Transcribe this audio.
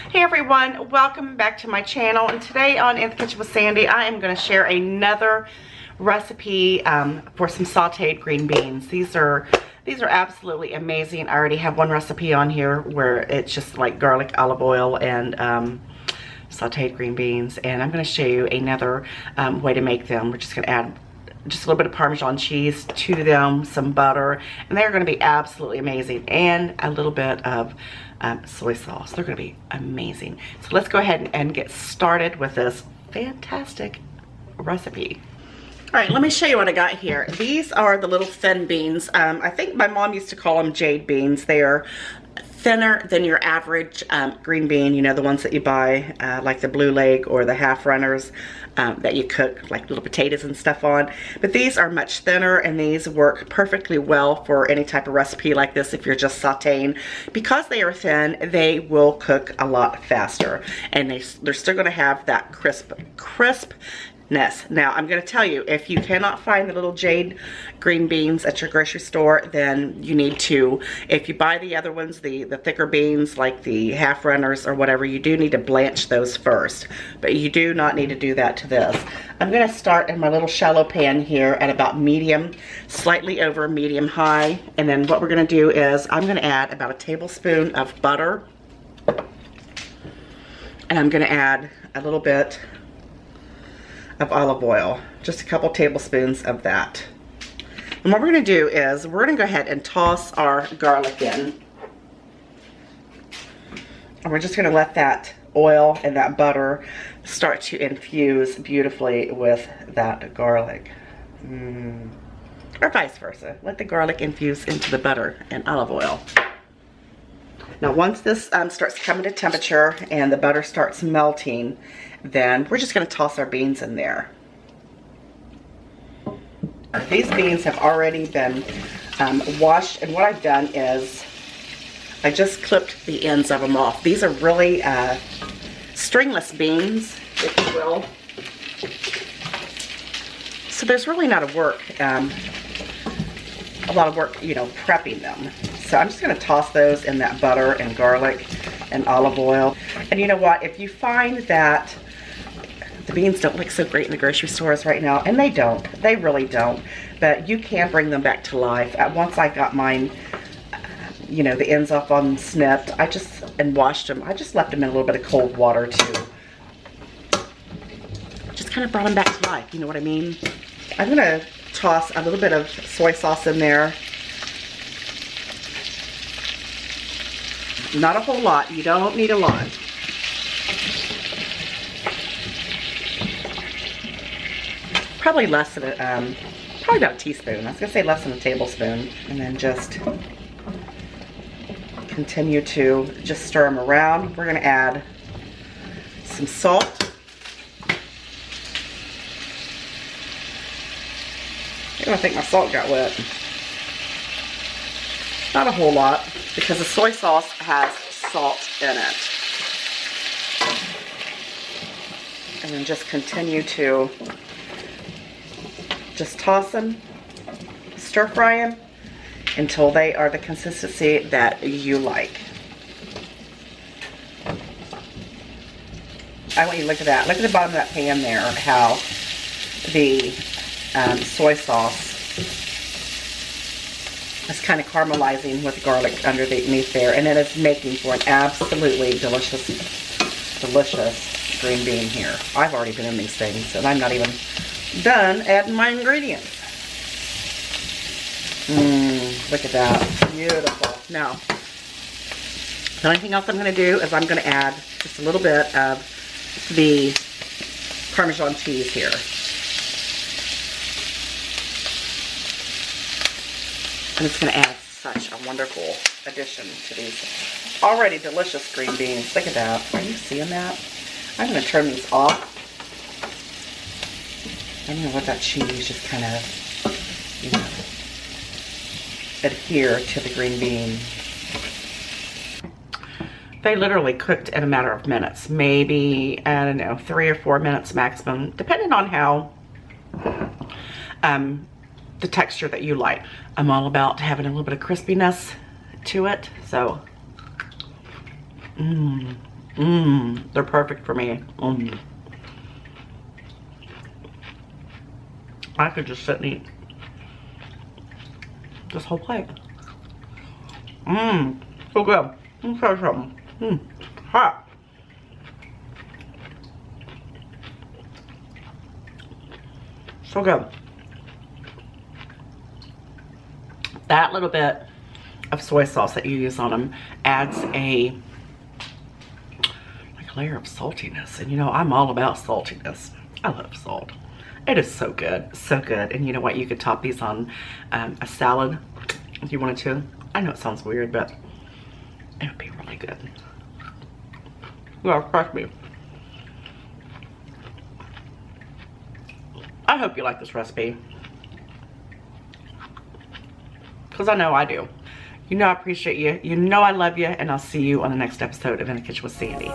Hey everyone, welcome back to my channel, and today on In the Kitchen with Sandy I am going to share another recipe for some sauteed green beans. These are absolutely amazing. I already have one recipe on here where it's just like garlic, olive oil, and sauteed green beans, and I'm going to show you another way to make them. We're just going to add just a little bit of Parmesan cheese to them, some butter, and they're going to be absolutely amazing, and a little bit of soy sauce. They're going to be amazing. So let's go ahead and get started with this fantastic recipe. All right, let me show you what I got here. These are the little thin beans. I think my mom used to call them jade beans. They are thinner than your average green bean, you know, the ones that you buy like the blue leg or the half runners that you cook like little potatoes and stuff on. But these are much thinner, and these work perfectly well for any type of recipe like this if you're just sauteing. Because they are thin, they will cook a lot faster, and they're still going to have that crispness. Now, I'm going to tell you, if you cannot find the little jade green beans at your grocery store, then you need to, if you buy the other ones, the thicker beans like the half runners or whatever, you do need to blanch those first. But you do not need to do that to this. I'm going to start in my little shallow pan here at about medium, slightly over medium high. And then what we're going to do is I'm going to add about a tablespoon of butter. And I'm going to add a little bit of olive oil, just a couple tablespoons of that. And what we're going to do is we're going to go ahead and toss our garlic in, and we're just going to let that oil and that butter start to infuse beautifully with that garlic, or vice versa. Let the garlic infuse into the butter and olive oil. Now once this starts coming to temperature and the butter starts melting, then we're just going to toss our beans in there. These beans have already been washed, and what I've done is I just clipped the ends of them off. These are really stringless beans, if you will. So there's really not a lot of work, you know, prepping them. So I'm just going to toss those in that butter and garlic and olive oil. And you know what? If you find that the beans don't look so great in the grocery stores right now, and they don't, they really don't, but you can bring them back to life. Once I got mine, you know, the ends off on snipped, and washed them, I just left them in a little bit of cold water too. Just kind of brought them back to life, you know what I mean? I'm going to toss a little bit of soy sauce in there. Not a whole lot. You don't need a lot. Probably less than probably about a teaspoon. I was gonna say less than a tablespoon, and then just continue to just stir them around. We're gonna add some salt. I think my salt got wet. Not a whole lot, because the soy sauce has salt in it. And then just continue to just toss them, stir fry them until they are the consistency that you like. I want you to look at that. Look at the bottom of that pan there, how the soy sauce is kind of caramelizing with garlic underneath there, and it is making for an absolutely delicious green bean here. I've already been in these things, and I'm not even done adding my ingredients. Look at that. Beautiful. Now, the only thing else I'm going to do is I'm going to add just a little bit of the Parmesan cheese here. And it's going to add such a wonderful addition to these already delicious green beans. Look at that. Are you seeing that? I'm going to turn these off. I'm going to let that cheese just kind of, you know, adhere to the green bean. They literally cooked in a matter of minutes. Maybe, I don't know, 3 or 4 minutes maximum, depending on how the texture that you like. I'm all about having a little bit of crispiness to it, so They're perfect for me. I could just sit and eat this whole plate. So good. Let me try something. Hot. So good. That little bit of soy sauce that you use on them adds a layer of saltiness. And you know, I'm all about saltiness. I love salt. It is so good. So good. And you know what? You could top these on a salad if you wanted to. I know it sounds weird, but it would be really good. Well, trust me. I hope you like this recipe, because I know I do. You know I appreciate you. You know I love you, and I'll see you on the next episode of In the Kitchen with Sandy.